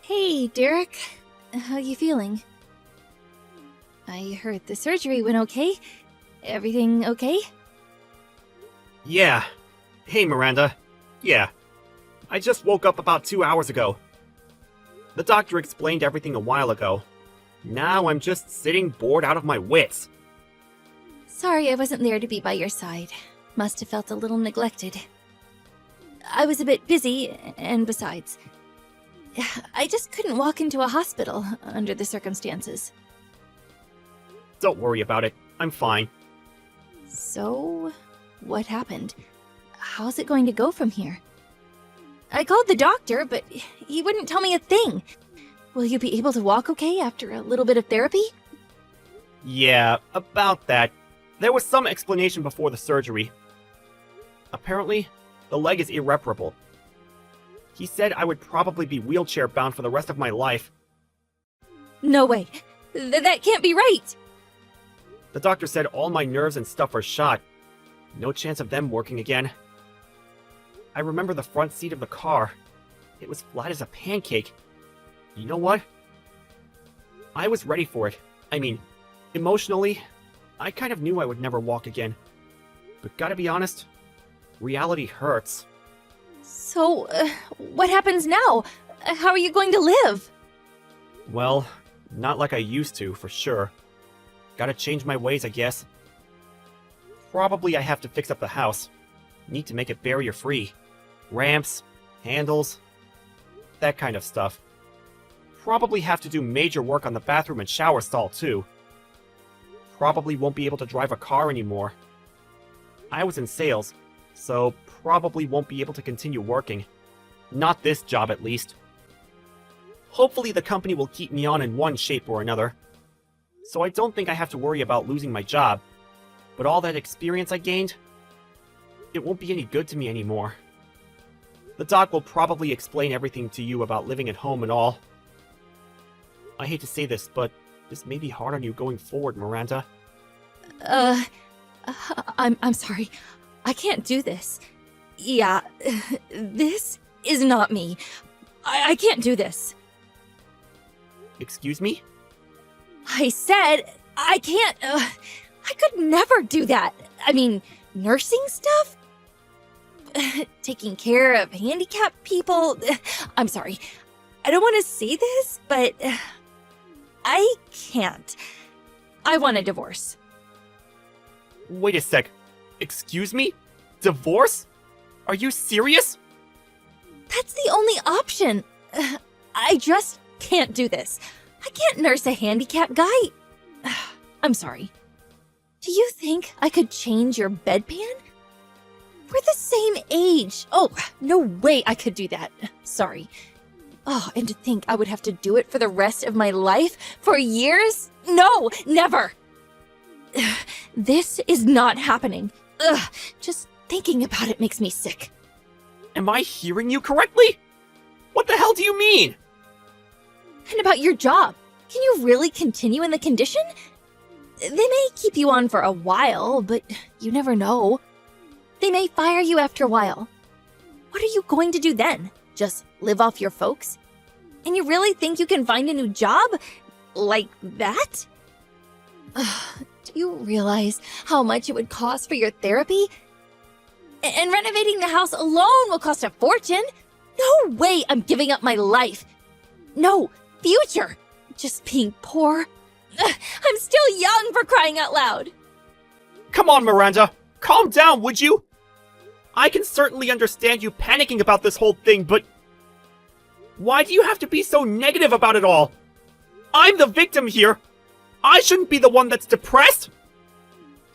Hey, Derek. How you feeling? I heard the surgery went okay. Everything okay? Yeah. Hey, Miranda. Yeah. I just woke up about 2 hours ago. The doctor explained everything a while ago. Now I'm just sitting bored out of my wits. Sorry I wasn't there to be by your side. Must have felt a little neglected. I was a bit busy, and besides, I just couldn't walk into a hospital under the circumstances. Don't worry about it. I'm fine. So, what happened? How's it going to go from here? I called the doctor, but he wouldn't tell me a thing. Will you be able to walk okay after a little bit of therapy? Yeah, about that. There was some explanation before the surgery. Apparently, the leg is irreparable. He said I would probably be wheelchair-bound for the rest of my life. No way. That can't be right. The doctor said all my nerves and stuff are shot. No chance of them working again. I remember the front seat of the car. It was flat as a pancake. You know what? I was ready for it. I mean, emotionally, I kind of knew I would never walk again. But gotta be honest, reality hurts. So, what happens now? How are you going to live? Well, not like I used to, for sure. Gotta change my ways, I guess. Probably I have to fix up the house. Need to make it barrier-free. Ramps, handles, that kind of stuff. Probably have to do major work on the bathroom and shower stall, too. Probably won't be able to drive a car anymore. I was in sales, so probably won't be able to continue working. Not this job, at least. Hopefully the company will keep me on in one shape or another. So I don't think I have to worry about losing my job. But all that experience I gained, it won't be any good to me anymore. The doc will probably explain everything to you about living at home and all. I hate to say this, but this may be hard on you going forward, Miranda. I'm sorry. I can't do this. Yeah, this is not me. I can't do this. Excuse me? I said I can't. I could never do that. I mean, nursing stuff? Taking care of handicapped people? I'm sorry. I don't want to say this, but I can't. I want a divorce. Wait a sec. Excuse me? Divorce? Are you serious? That's the only option. I just can't do this. I can't nurse a handicapped guy. I'm sorry. Do you think I could change your bedpan? We're the same age. Oh, no way I could do that. Sorry. Oh, and to think I would have to do it for the rest of my life? For years? No, never. This is not happening. Ugh, just thinking about it makes me sick. Am I hearing you correctly? What the hell do you mean? And about your job, can you really continue in the condition? They may keep you on for a while, but you never know. They may fire you after a while. What are you going to do then? Just live off your folks? And you really think you can find a new job? Like that? Do you realize how much it would cost for your therapy? And renovating the house alone will cost a fortune. No way I'm giving up my life. No, future. Just being poor. I'm still young, for crying out loud. Come on, Miranda. Calm down, would you? I can certainly understand you panicking about this whole thing, but why do you have to be so negative about it all? I'm the victim here. I shouldn't be the one that's depressed.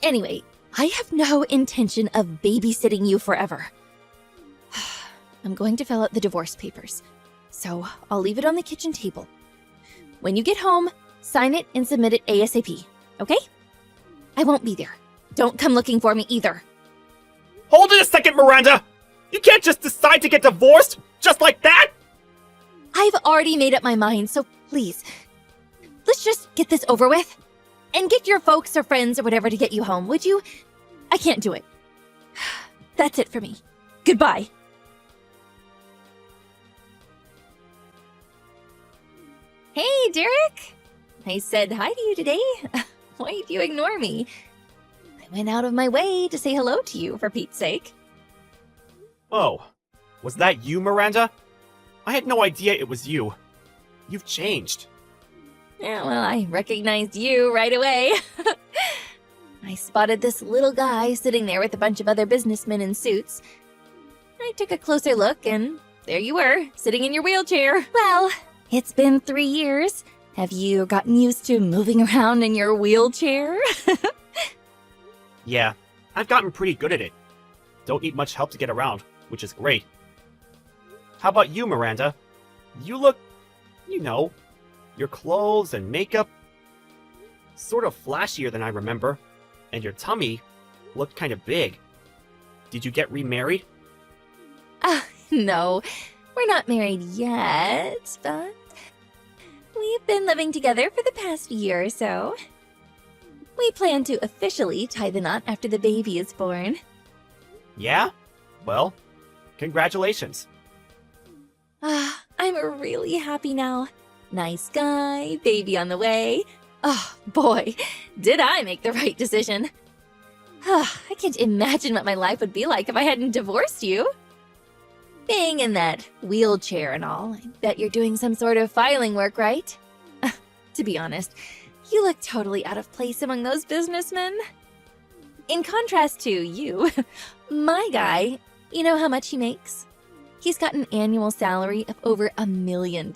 Anyway, I have no intention of babysitting you forever. I'm going to fill out the divorce papers, so I'll leave it on the kitchen table. When you get home, sign it and submit it ASAP, okay? I won't be there. Don't come looking for me either. Hold it a second, Miranda! You can't just decide to get divorced, just like that! I've already made up my mind, so please, let's just get this over with. And get your folks or friends or whatever to get you home, would you? I can't do it. That's it for me. Goodbye. Hey, Derek! I said hi to you today. Why'd you ignore me? I went out of my way to say hello to you, for Pete's sake. Oh, was that you, Miranda? I had no idea it was you. You've changed. Yeah, well, I recognized you right away. I spotted this little guy sitting there with a bunch of other businessmen in suits. I took a closer look, and there you were, sitting in your wheelchair. Well, it's been 3 years. Have you gotten used to moving around in your wheelchair? Yeah, I've gotten pretty good at it. Don't need much help to get around, which is great. How about you, Miranda? You look, your clothes and makeup, sort of flashier than I remember, and your tummy looked kind of big. Did you get remarried? No, we're not married yet, but we've been living together for the past year or so. We plan to officially tie the knot after the baby is born. Yeah? Well, congratulations. I'm really happy now. Nice guy, baby on the way. Oh, boy, did I make the right decision. I can't imagine what my life would be like if I hadn't divorced you. Being in that wheelchair and all, I bet you're doing some sort of filing work, right? To be honest, you look totally out of place among those businessmen. In contrast to you, my guy, you know how much he makes? He's got an annual salary of over $1 million.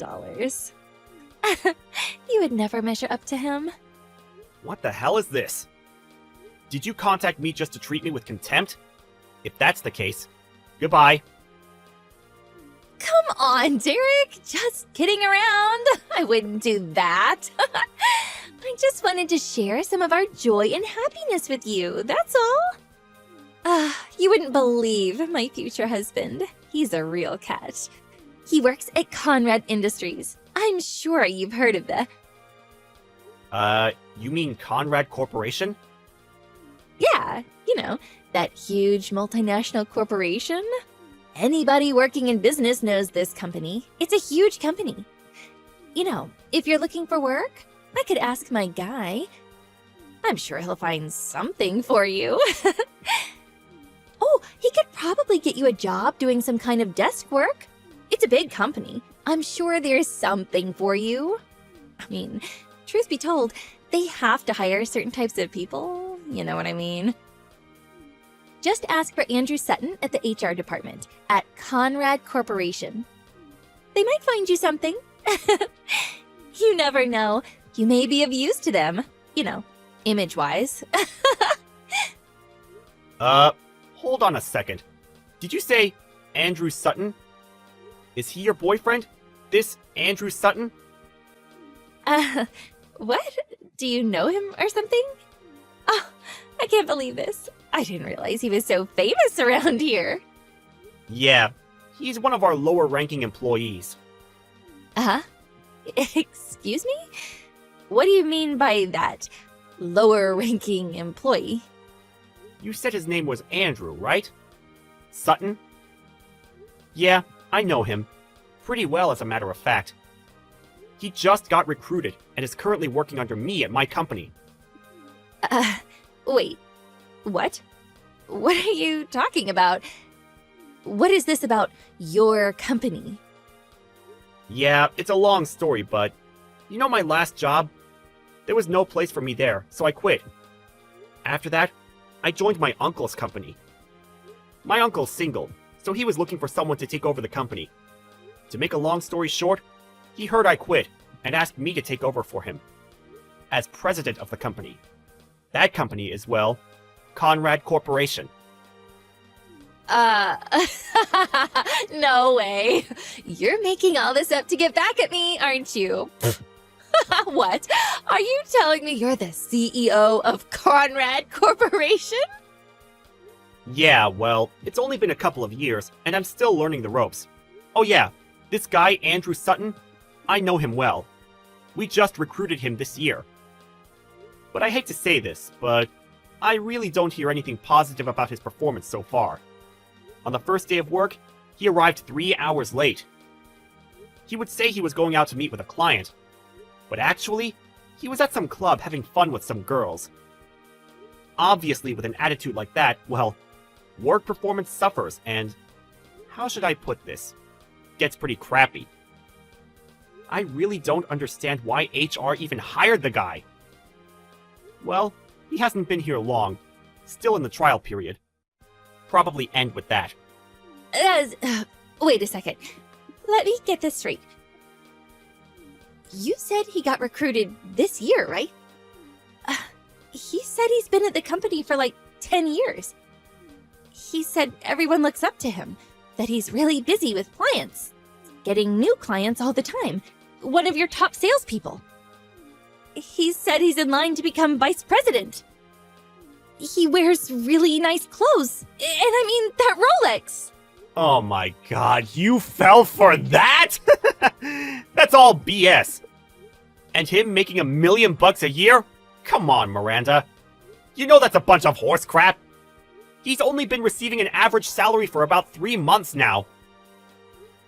You would never measure up to him. What the hell is this? Did you contact me just to treat me with contempt? If that's the case, goodbye. Come on, Derek. Just kidding around. I wouldn't do that. I just wanted to share some of our joy and happiness with you, that's all. You wouldn't believe my future husband. He's a real catch. He works at Conrad Industries. I'm sure you've heard of the... You mean Conrad Corporation? Yeah, that huge multinational corporation. Anybody working in business knows this company. It's a huge company. If you're looking for work, I could ask my guy. I'm sure he'll find something for you. Oh, he could probably get you a job doing some kind of desk work. It's a big company. I'm sure there's something for you. I mean, truth be told, they have to hire certain types of people. You know what I mean? Just ask for Andrew Sutton at the HR department at Conrad Corporation. They might find you something. You never know. You may be of use to them. Image-wise. Hold on a second. Did you say Andrew Sutton? Is he your boyfriend? This Andrew Sutton? What? Do you know him or something? Oh, I can't believe this. I didn't realize he was so famous around here. Yeah, he's one of our lower-ranking employees. Excuse me? What do you mean by that? Lower-ranking employee? You said his name was Andrew, right? Sutton? Yeah, I know him. Pretty well, as a matter of fact. He just got recruited and is currently working under me at my company. Wait. What? What are you talking about? What is this about your company? Yeah, it's a long story, but my last job? There was no place for me there, so I quit. After that, I joined my uncle's company. My uncle's single, so he was looking for someone to take over the company. To make a long story short, he heard I quit and asked me to take over for him as president of the company. That company is, well, Conrad Corporation. No way. You're making all this up to get back at me, aren't you? What? Are you telling me you're the CEO of Conrad Corporation? Yeah, well, it's only been a couple of years, and I'm still learning the ropes. Oh yeah, this guy, Andrew Sutton, I know him well. We just recruited him this year. But I hate to say this, but I really don't hear anything positive about his performance so far. On the first day of work, he arrived 3 hours late. He would say he was going out to meet with a client, But actually, he was at some club having fun with some girls. Obviously, with an attitude like that, well, work performance suffers and, how should I put this, gets pretty crappy. I really don't understand why HR even hired the guy. Well, he hasn't been here long, still in the trial period. Probably end with that. Wait a second. Let me get this straight. You said he got recruited this year, right? He said he's been at the company for like 10 years. He said everyone looks up to him, that he's really busy with clients, getting new clients all the time. One of your top salespeople. He said he's in line to become vice president. He wears really nice clothes, and I mean that Rolex. Oh my god, you fell for that?! That's all BS. And him making $1 million a year? Come on, Miranda. You know that's a bunch of horse crap. He's only been receiving an average salary for about 3 months now.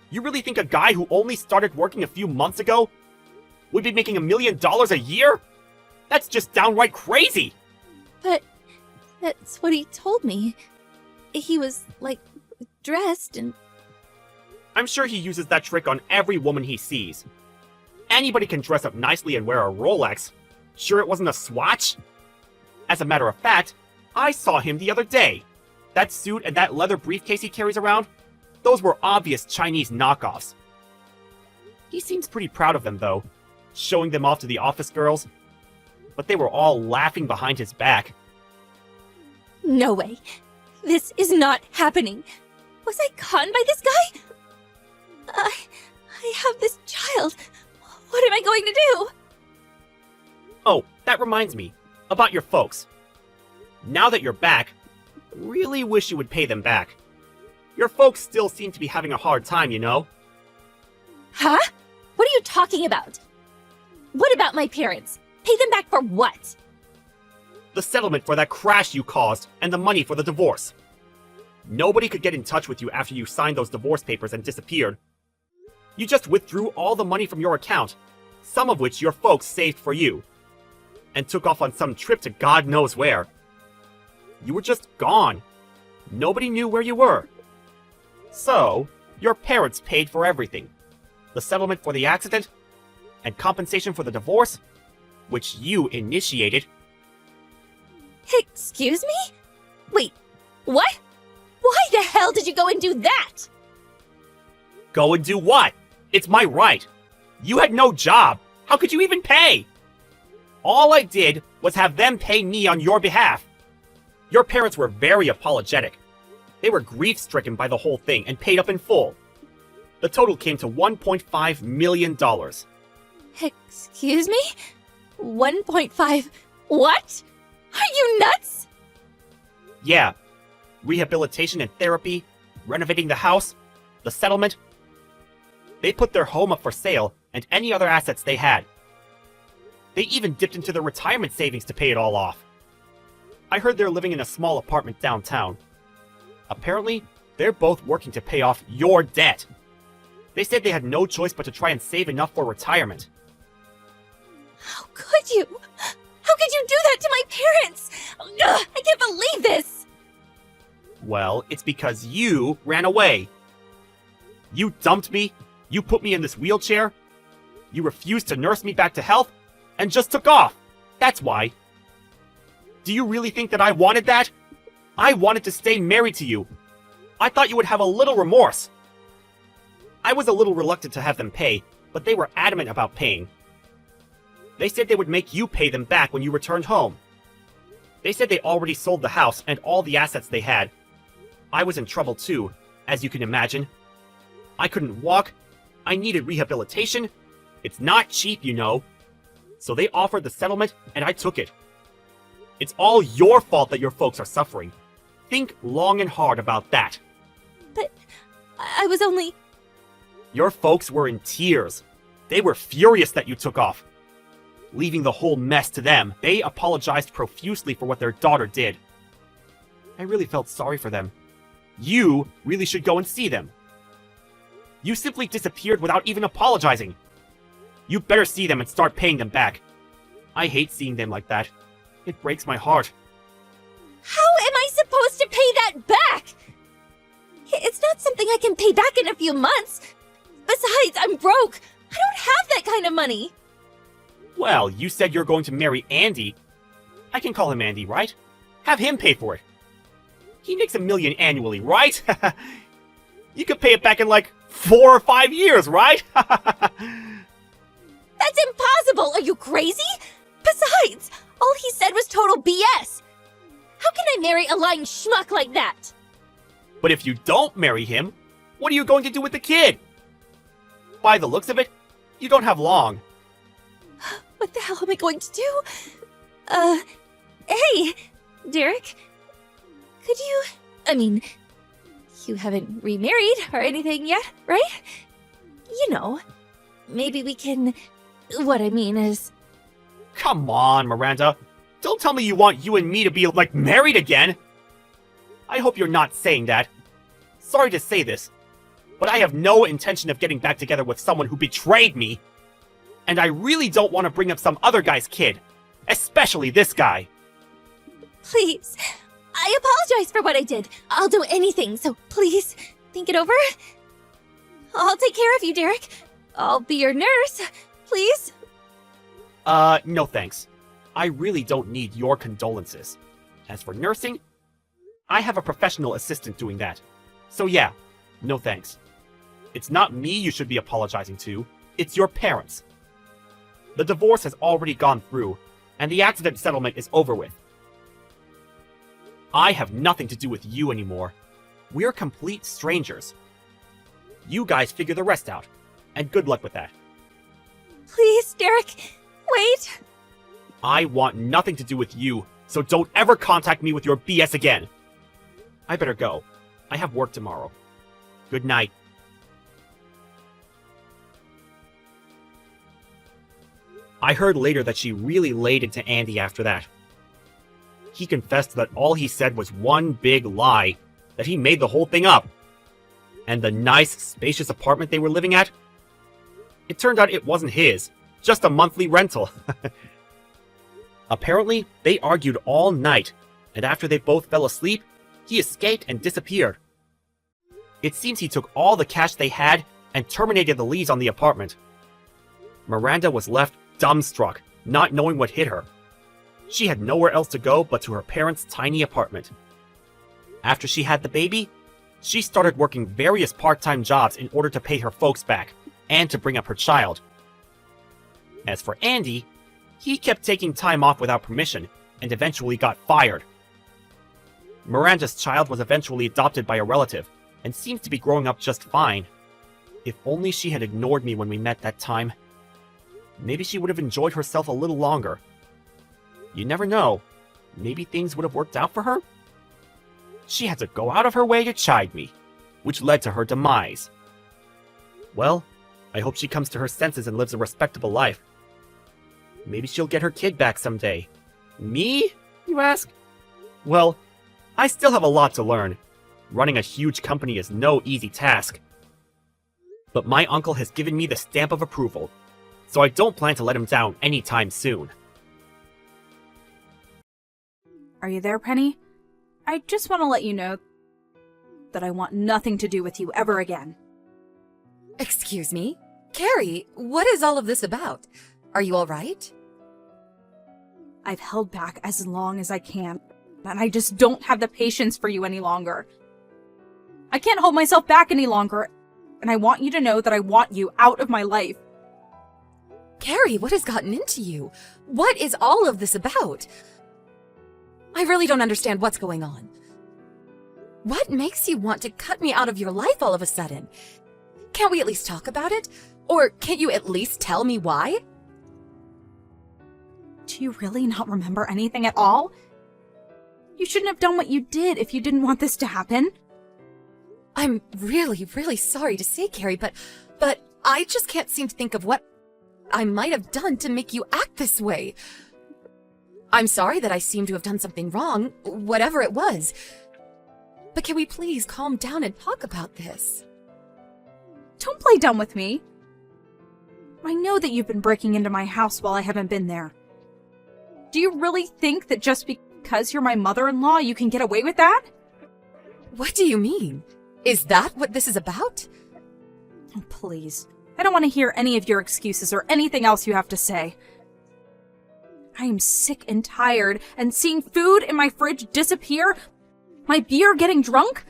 You really think a guy who only started working a few months ago would be making $1 million a year? That's just downright crazy! But that's what he told me. He was, like, dressed and... I'm sure he uses that trick on every woman he sees. Anybody can dress up nicely and wear a Rolex. Sure it wasn't a Swatch? As a matter of fact, I saw him the other day. That suit and that leather briefcase he carries around, those were obvious Chinese knockoffs. He seems pretty proud of them, though, showing them off to the office girls. But they were all laughing behind his back. No way. This is not happening. Was I conned by this guy? I have this child. What am I going to do? Oh, that reminds me. About your folks. Now that you're back, really wish you would pay them back. Your folks still seem to be having a hard time, you know? Huh? What are you talking about? What about my parents? Pay them back for what? The settlement for that crash you caused, and the money for the divorce. Nobody could get in touch with you after you signed those divorce papers and disappeared. You just withdrew all the money from your account, some of which your folks saved for you, and took off on some trip to God knows where. You were just gone. Nobody knew where you were. So, your parents paid for everything. The settlement for the accident, and compensation for the divorce, which you initiated. Excuse me? Wait, what? Why the hell did you go and do that? Go and do what? It's my right. You had no job. How could you even pay? All I did was have them pay me on your behalf. Your parents were very apologetic. They were grief-stricken by the whole thing and paid up in full. The total came to $1.5 million. Excuse me? 1.5... What? Are you nuts? Yeah. Rehabilitation and therapy, renovating the house, the settlement. They put their home up for sale and any other assets they had. They even dipped into their retirement savings to pay it all off. I heard they're living in a small apartment downtown. Apparently, they're both working to pay off your debt. They said they had no choice but to try and save enough for retirement. How could you? How could you do that to my parents? Ugh, I can't believe this! Well, it's because you ran away. You dumped me, you put me in this wheelchair, you refused to nurse me back to health, and just took off. That's why. Do you really think that I wanted that? I wanted to stay married to you. I thought you would have a little remorse. I was a little reluctant to have them pay, but they were adamant about paying. They said they would make you pay them back when you returned home. They said they already sold the house and all the assets they had. I was in trouble too, as you can imagine. I couldn't walk. I needed rehabilitation. It's not cheap, you know. So they offered the settlement, and I took it. It's all your fault that your folks are suffering. Think long and hard about that. But I was only... Your folks were in tears. They were furious that you took off. Leaving the whole mess to them, they apologized profusely for what their daughter did. I really felt sorry for them. You really should go and see them. You simply disappeared without even apologizing. You better see them and start paying them back. I hate seeing them like that. It breaks my heart. How am I supposed to pay that back? It's not something I can pay back in a few months. Besides, I'm broke. I don't have that kind of money. Well, you said you're going to marry Andy. I can call him Andy, right? Have him pay for it. He makes $1 million annually, right? You could pay it back in like 4 or 5 years, right? That's impossible! Are you crazy? Besides, all he said was total BS. How can I marry a lying schmuck like that? But if you don't marry him, what are you going to do with the kid? By the looks of it, you don't have long. What the hell am I going to do? Hey, Derek. Could you... you haven't remarried or anything yet, right? You know, maybe we can... What I mean is... Come on, Miranda. Don't tell me you want you and me to be, like, married again. I hope you're not saying that. Sorry to say this, but I have no intention of getting back together with someone who betrayed me. And I really don't want to bring up some other guy's kid. Especially this guy. Please. I apologize for what I did. I'll do anything, so please, think it over. I'll take care of you, Derek. I'll be your nurse. Please? No thanks. I really don't need your condolences. As for nursing, I have a professional assistant doing that. So yeah, no thanks. It's not me you should be apologizing to, it's your parents. The divorce has already gone through, and the accident settlement is over with. I have nothing to do with you anymore. We're complete strangers. You guys figure the rest out, and good luck with that. Please, Derek, wait. I want nothing to do with you, so don't ever contact me with your BS again. I better go. I have work tomorrow. Good night. I heard later that she really laid into Andy after that. He confessed that all he said was one big lie, that he made the whole thing up. And the nice, spacious apartment they were living at? It turned out it wasn't his, just a monthly rental. Apparently, they argued all night, and after they both fell asleep, he escaped and disappeared. It seems he took all the cash they had and terminated the lease on the apartment. Miranda was left dumbstruck, not knowing what hit her. She had nowhere else to go but to her parents' tiny apartment. After she had the baby, she started working various part-time jobs in order to pay her folks back and to bring up her child. As for Andy, he kept taking time off without permission and eventually got fired. Miranda's child was eventually adopted by a relative and seems to be growing up just fine. If only she had ignored me when we met that time. Maybe she would have enjoyed herself a little longer. You never know. Maybe things would have worked out for her? She had to go out of her way to chide me, which led to her demise. Well, I hope she comes to her senses and lives a respectable life. Maybe she'll get her kid back someday. Me, you ask? Well, I still have a lot to learn. Running a huge company is no easy task. But my uncle has given me the stamp of approval, so I don't plan to let him down anytime soon. Are you there, Penny? I just want to let you know that I want nothing to do with you ever again. Excuse me? Carrie, what is all of this about? Are you all right? I've held back as long as I can, and I just don't have the patience for you any longer. I can't hold myself back any longer, and I want you to know that I want you out of my life. Carrie, what has gotten into you? What is all of this about? I really don't understand what's going on. What makes you want to cut me out of your life all of a sudden? Can't we at least talk about it? Or can't you at least tell me why? Do you really not remember anything at all? You shouldn't have done what you did if you didn't want this to happen. I'm really, really sorry to say, Carrie, but I just can't seem to think of what I might have done to make you act this way. I'm sorry that I seem to have done something wrong, whatever it was. But can we please calm down and talk about this? Don't play dumb with me. I know that you've been breaking into my house while I haven't been there. Do you really think that just because you're my mother-in-law, you can get away with that? What do you mean? Is that what this is about? Oh, please. I don't want to hear any of your excuses or anything else you have to say. I am sick and tired, and seeing food in my fridge disappear, my beer getting drunk.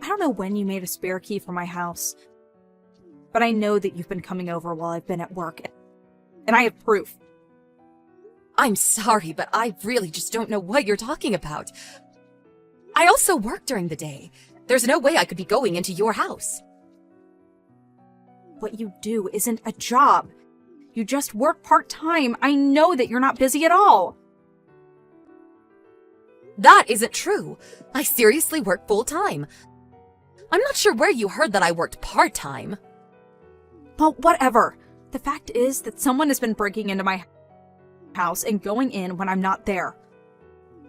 I don't know when you made a spare key for my house, but I know that you've been coming over while I've been at work, and I have proof. I'm sorry, but I really just don't know what you're talking about. I also work during the day. There's no way I could be going into your house. What you do isn't a job. You just work part-time. I know that you're not busy at all. That isn't true. I seriously work full-time. I'm not sure where you heard that I worked part-time. Well, whatever. The fact is that someone has been breaking into my house and going in when I'm not there.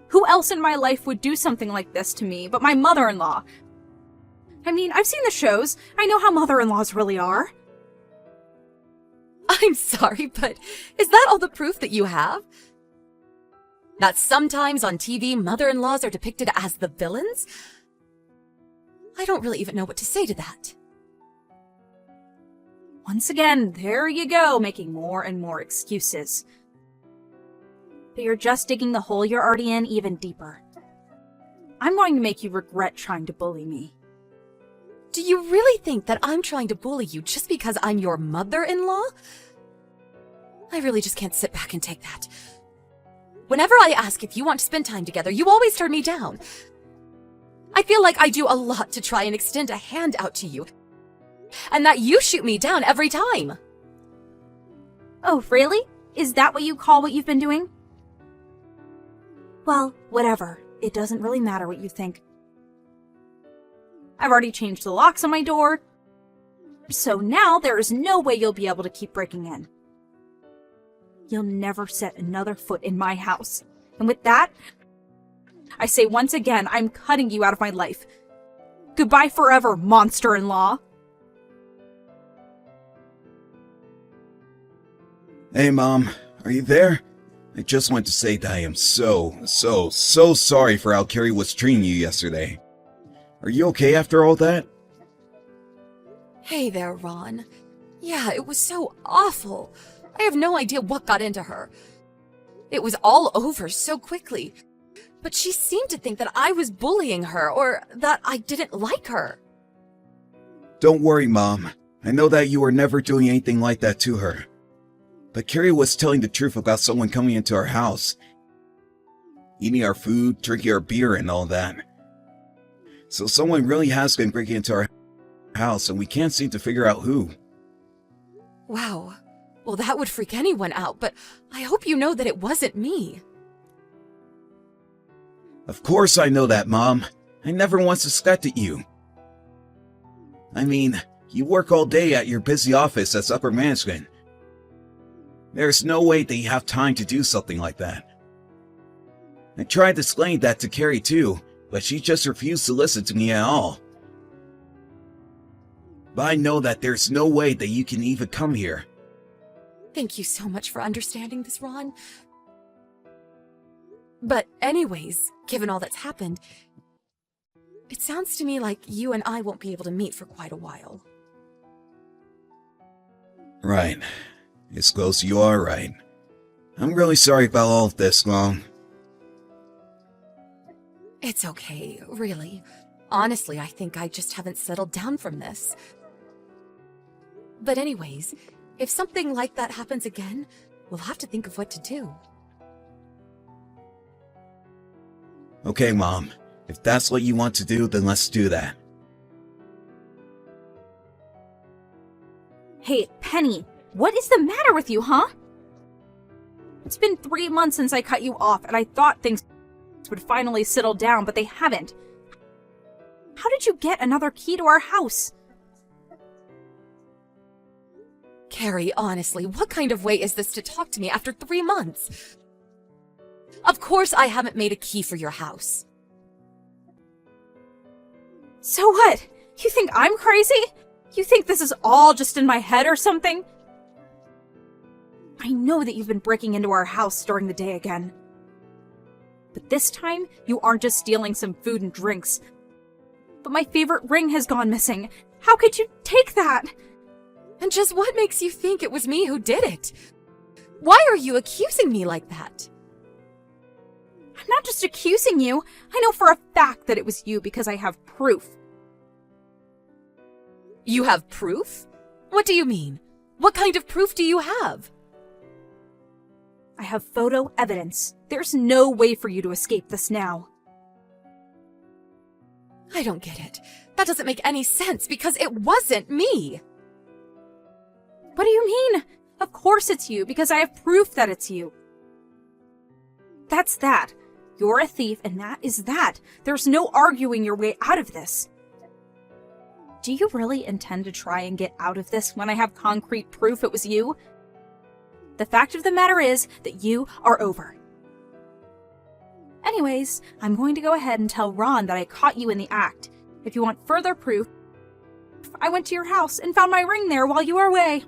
Who else in my life would do something like this to me but my mother-in-law? I mean, I've seen the shows. I know how mother-in-laws really are. I'm sorry, but is that all the proof that you have? That sometimes on TV, mother-in-laws are depicted as the villains? I don't really even know what to say to that. Once again, there you go, making more and more excuses. But you're just digging the hole you're already in even deeper. I'm going to make you regret trying to bully me. Do you really think that I'm trying to bully you just because I'm your mother-in-law? I really just can't sit back and take that. Whenever I ask if you want to spend time together, you always turn me down. I feel like I do a lot to try and extend a hand out to you, and that you shoot me down every time. Oh, really? Is that what you call what you've been doing? Well, whatever. It doesn't really matter what you think. I've already changed the locks on my door, so now there is no way you'll be able to keep breaking in. You'll never set another foot in my house. And with that, I say once again, I'm cutting you out of my life. Goodbye forever, monster-in-law. Hey, Mom. Are you there? I just want to say that I am so sorry for how Carrie was treating you yesterday. Are you okay after all that? Hey there, Ron. Yeah, it was so awful. I have no idea what got into her. It was all over so quickly. But she seemed to think that I was bullying her, or that I didn't like her. Don't worry, Mom. I know that you were never doing anything like that to her. But Carrie was telling the truth about someone coming into our house, eating our food, drinking our beer, and all that. So someone really has been breaking into our house, and we can't seem to figure out who. Wow. Well, that would freak anyone out, but I hope you know that it wasn't me. Of course I know that, Mom. I never once suspected you. I mean, you work all day at your busy office as upper management. There's no way that you have time to do something like that. I tried to explain that to Carrie too, but she just refused to listen to me at all. But I know that there's no way that you can even come here. Thank you so much for understanding this, Ron. But anyways, given all that's happened, it sounds to me like you and I won't be able to meet for quite a while. Right. I suppose you are right. I'm really sorry about all of this, Long. It's okay, really. Honestly, I think I just haven't settled down from this. But anyways, if something like that happens again, we'll have to think of what to do. Okay, Mom. If that's what you want to do, then let's do that. Hey, Penny, what is the matter with you, huh? It's been 3 months since I cut you off, and I thought things would finally settle down, but they haven't. How did you get another key to our house? Carrie, honestly, what kind of way is this to talk to me after 3 months? Of course I haven't made a key for your house. So what? You think I'm crazy? You think this is all just in my head or something? I know that you've been breaking into our house during the day again. But this time, you aren't just stealing some food and drinks. But my favorite ring has gone missing. How could you take that? And just what makes you think it was me who did it? Why are you accusing me like that? I'm not just accusing you. I know for a fact that it was you because I have proof. You have proof? What do you mean? What kind of proof do you have? I have photo evidence. There's no way for you to escape this now. I don't get it. That doesn't make any sense because it wasn't me. What do you mean? Of course it's you because I have proof that it's you. That's that. You're a thief and that is that. There's no arguing your way out of this. Do you really intend to try and get out of this when I have concrete proof it was you? The fact of the matter is that you are over. Anyways, I'm going to go ahead and tell Ron that I caught you in the act. If you want further proof, I went to your house and found my ring there while you were away.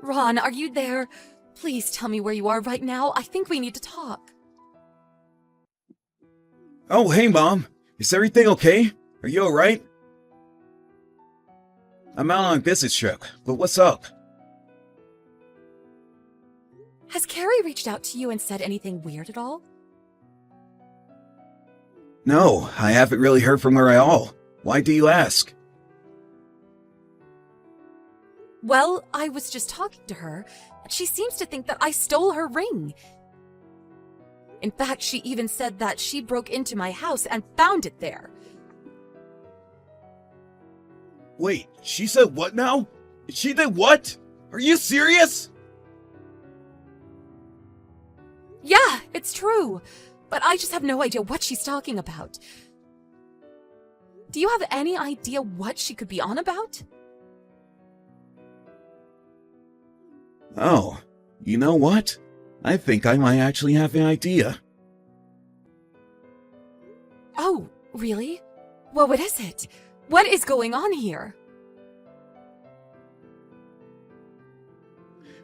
Ron, are you there? Please tell me where you are right now. I think we need to talk. Oh, hey, Mom. Is everything okay? Are you alright? I'm out on a business trip, but what's up? Has Carrie reached out to you and said anything weird at all? No, I haven't really heard from her at all. Why do you ask? Well, I was just talking to her, and she seems to think that I stole her ring. In fact, she even said that she broke into my house and found it there. Wait, she said what now? She did what? Are you serious? Yeah, it's true. But I just have no idea what she's talking about. Do you have any idea what she could be on about? Oh, you know what? I think I might actually have an idea. Oh, really? Well, what is it? What is going on here?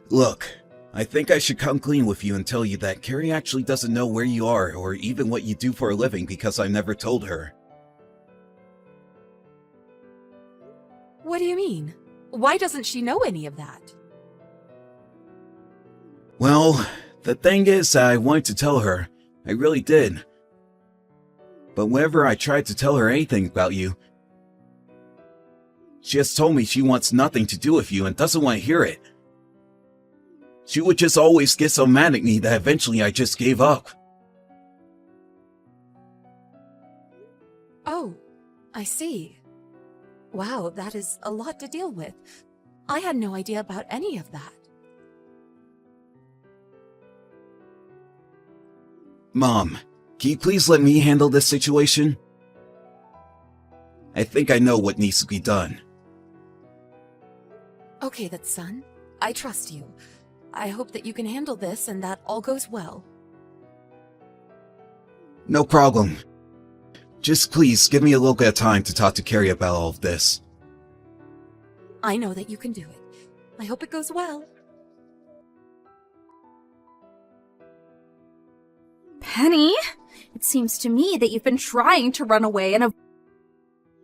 Look, I think I should come clean with you and tell you that Carrie actually doesn't know where you are or even what you do for a living because I never told her. What do you mean? Why doesn't she know any of that? Well, the thing is that I wanted to tell her. I really did. But whenever I tried to tell her anything about you, she has told me she wants nothing to do with you and doesn't want to hear it. She would just always get so mad at me that eventually I just gave up. Oh, I see. Wow, that is a lot to deal with. I had no idea about any of that. Mom, can you please let me handle this situation? I think I know what needs to be done. Okay, then, son. I trust you. I hope that you can handle this and that all goes well. No problem. Just please give me a little bit of time to talk to Carrie about all of this. I know that you can do it. I hope it goes well. Penny, it seems to me that you've been trying to run away and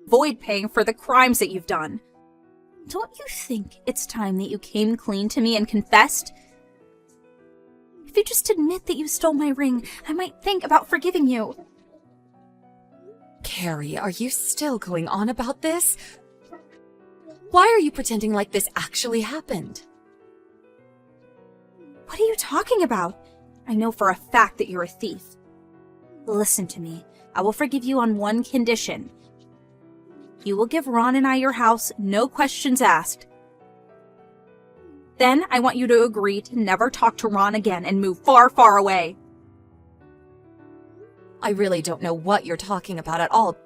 avoid paying for the crimes that you've done. Don't you think it's time that you came clean to me and confessed? If you just admit that you stole my ring, I might think about forgiving you. Carrie, are you still going on about this? Why are you pretending like this actually happened? What are you talking about? I know for a fact that you're a thief. Listen to me. I will forgive you on one condition. You will give Ron and I your house, no questions asked. Then I want you to agree to never talk to Ron again and move far, far away. I really don't know what you're talking about at all,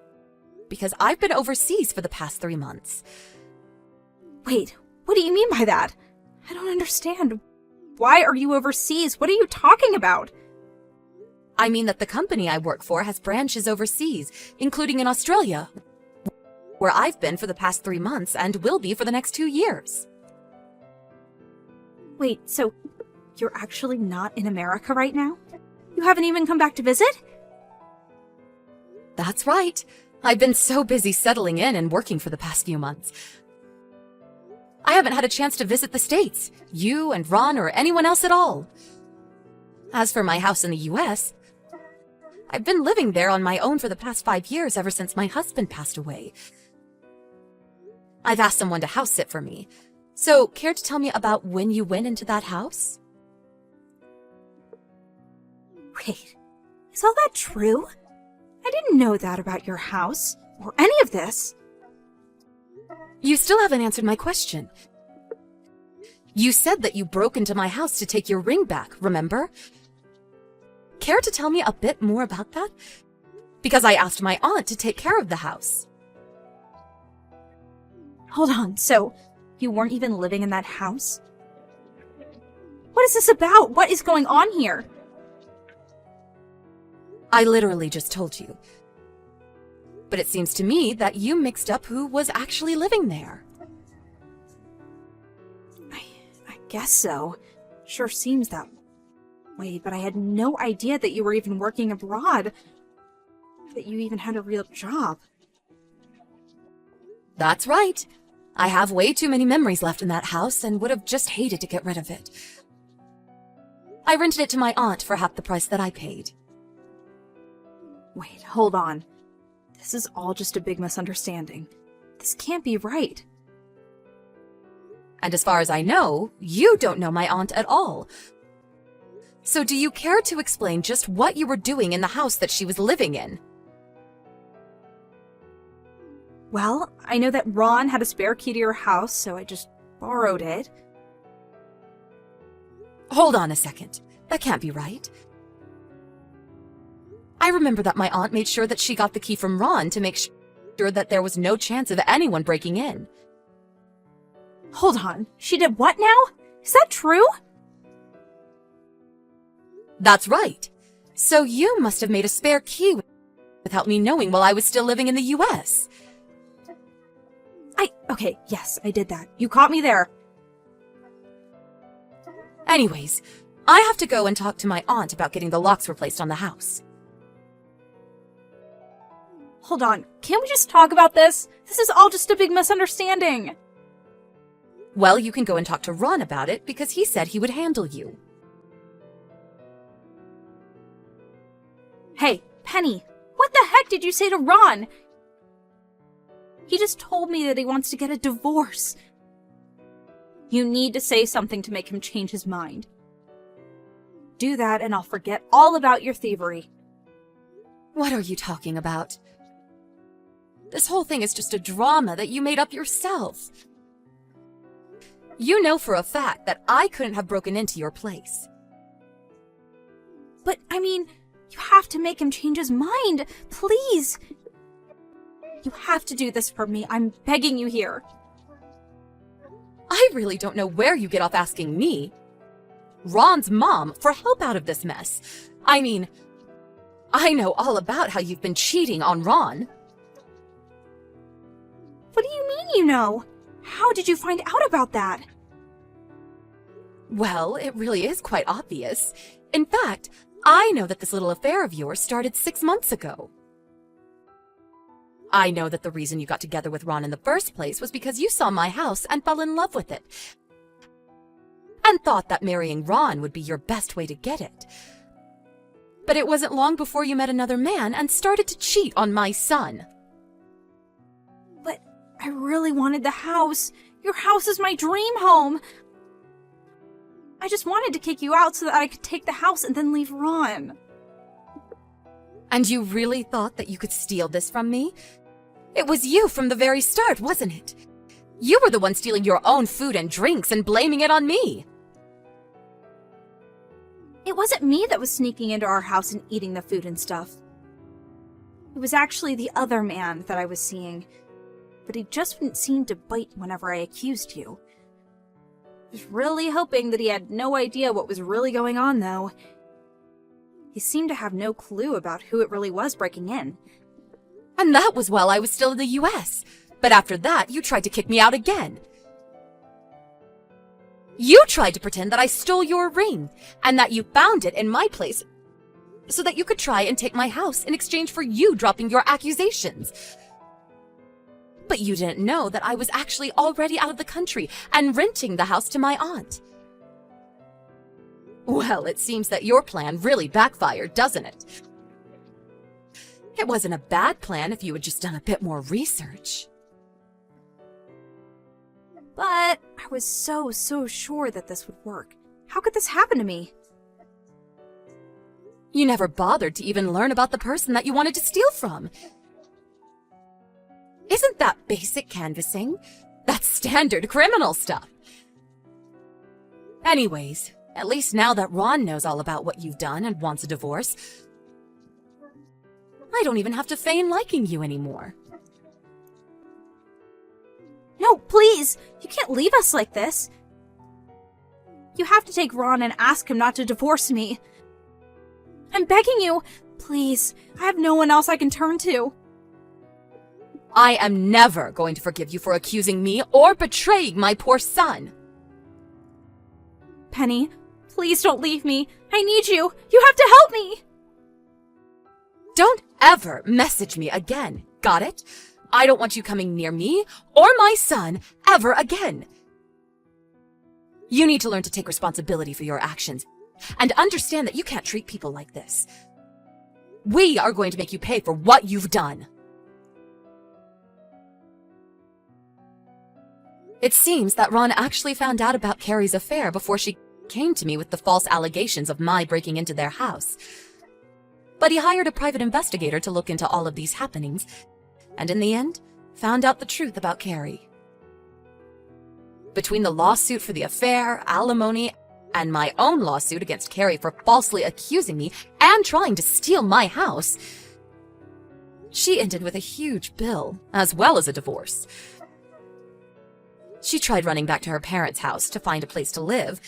because I've been overseas for the past 3 months. Wait, what do you mean by that? I don't understand. Why are you overseas? What are you talking about? I mean that the company I work for has branches overseas, including in Australia, where I've been for the past 3 months and will be for the next 2 years. Wait, so you're actually not in America right now? You haven't even come back to visit? That's right. I've been so busy settling in and working for the past few months. I haven't had a chance to visit the States, you and Ron or anyone else at all. As for my house in the US, I've been living there on my own for the past 5 years ever since my husband passed away. I've asked someone to house sit for me. So, care to tell me about when you went into that house? Wait, is all that true? I didn't know that about your house, or any of this. You still haven't answered my question. You said that you broke into my house to take your ring back, remember? Care to tell me a bit more about that? Because I asked my aunt to take care of the house. Hold on, so you weren't even living in that house? What is this about? What is going on here? I literally just told you. But it seems to me that you mixed up who was actually living there. I guess so. Sure seems that way, but I had no idea that you were even working abroad. That you even had a real job. That's right. I have way too many memories left in that house and would have just hated to get rid of it. I rented it to my aunt for half the price that I paid. Wait, hold on. This is all just a big misunderstanding. This can't be right. And as far as I know, you don't know my aunt at all. So do you care to explain just what you were doing in the house that she was living in? Well, I know that Ron had a spare key to your house, so I just borrowed it. Hold on a second. That can't be right. I remember that my aunt made sure that she got the key from Ron to make sure that there was no chance of anyone breaking in. Hold on, she did what now? Is that true? That's right. So you must have made a spare key without me knowing while I was still living in the US. Okay, yes, I did that. You caught me there. Anyways, I have to go and talk to my aunt about getting the locks replaced on the house. Hold on, can't we just talk about this? This is all just a big misunderstanding. Well, you can go and talk to Ron about it because he said he would handle you. Hey, Penny, what the heck did you say to Ron? He just told me that he wants to get a divorce. You need to say something to make him change his mind. Do that and I'll forget all about your thievery. What are you talking about? This whole thing is just a drama that you made up yourself. You know for a fact that I couldn't have broken into your place. But, I mean, you have to make him change his mind. Please. You have to do this for me. I'm begging you here. I really don't know where you get off asking me, Ron's mom, for help out of this mess. I mean, I know all about how you've been cheating on Ron. What do you mean you know? How did you find out about that? Well, it really is quite obvious. In fact, I know that this little affair of yours started 6 months ago. I know that the reason you got together with Ron in the first place was because you saw my house and fell in love with it. And thought that marrying Ron would be your best way to get it. But it wasn't long before you met another man and started to cheat on my son. But I really wanted the house. Your house is my dream home. I just wanted to kick you out so that I could take the house and then leave Ron. And you really thought that you could steal this from me? It was you from the very start, wasn't it? You were the one stealing your own food and drinks and blaming it on me. It wasn't me that was sneaking into our house and eating the food and stuff. It was actually the other man that I was seeing, but he just wouldn't seem to bite whenever I accused you. I was really hoping that he had no idea what was really going on, though. He seemed to have no clue about who it really was breaking in. And that was while I was still in the US. But after that, you tried to kick me out again. You tried to pretend that I stole your ring, and that you found it in my place so that you could try and take my house in exchange for you dropping your accusations. But you didn't know that I was actually already out of the country and renting the house to my aunt. Well, it seems that your plan really backfired, doesn't it? It wasn't a bad plan if you had just done a bit more research. But I was so sure that this would work. How could this happen to me? You never bothered to even learn about the person that you wanted to steal from. Isn't that basic canvassing? That's standard criminal stuff. Anyways, at least now that Ron knows all about what you've done and wants a divorce, I don't even have to feign liking you anymore. No, please! You can't leave us like this. You have to take Ron and ask him not to divorce me. I'm begging you, please. I have no one else I can turn to. I am never going to forgive you for accusing me or betraying my poor son. Penny, please don't leave me. I need you. You have to help me. Don't ever message me again, got it? I don't want you coming near me or my son ever again. You need to learn to take responsibility for your actions and understand that you can't treat people like this. We are going to make you pay for what you've done. It seems that Ron actually found out about Carrie's affair before she came to me with the false allegations of my breaking into their house. But he hired a private investigator to look into all of these happenings, and in the end, found out the truth about Carrie. Between the lawsuit for the affair, alimony, and my own lawsuit against Carrie for falsely accusing me and trying to steal my house, she ended with a huge bill, as well as a divorce. She tried running back to her parents' house to find a place to live,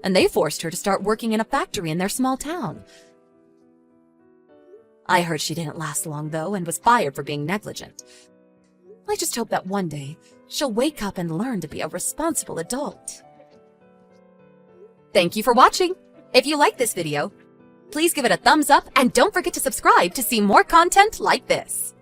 and they forced her to start working in a factory in their small town. I heard she didn't last long, though, and was fired for being negligent. I just hope that one day she'll wake up and learn to be a responsible adult. Thank you for watching. If you like this video, please give it a thumbs up and don't forget to subscribe to see more content like this.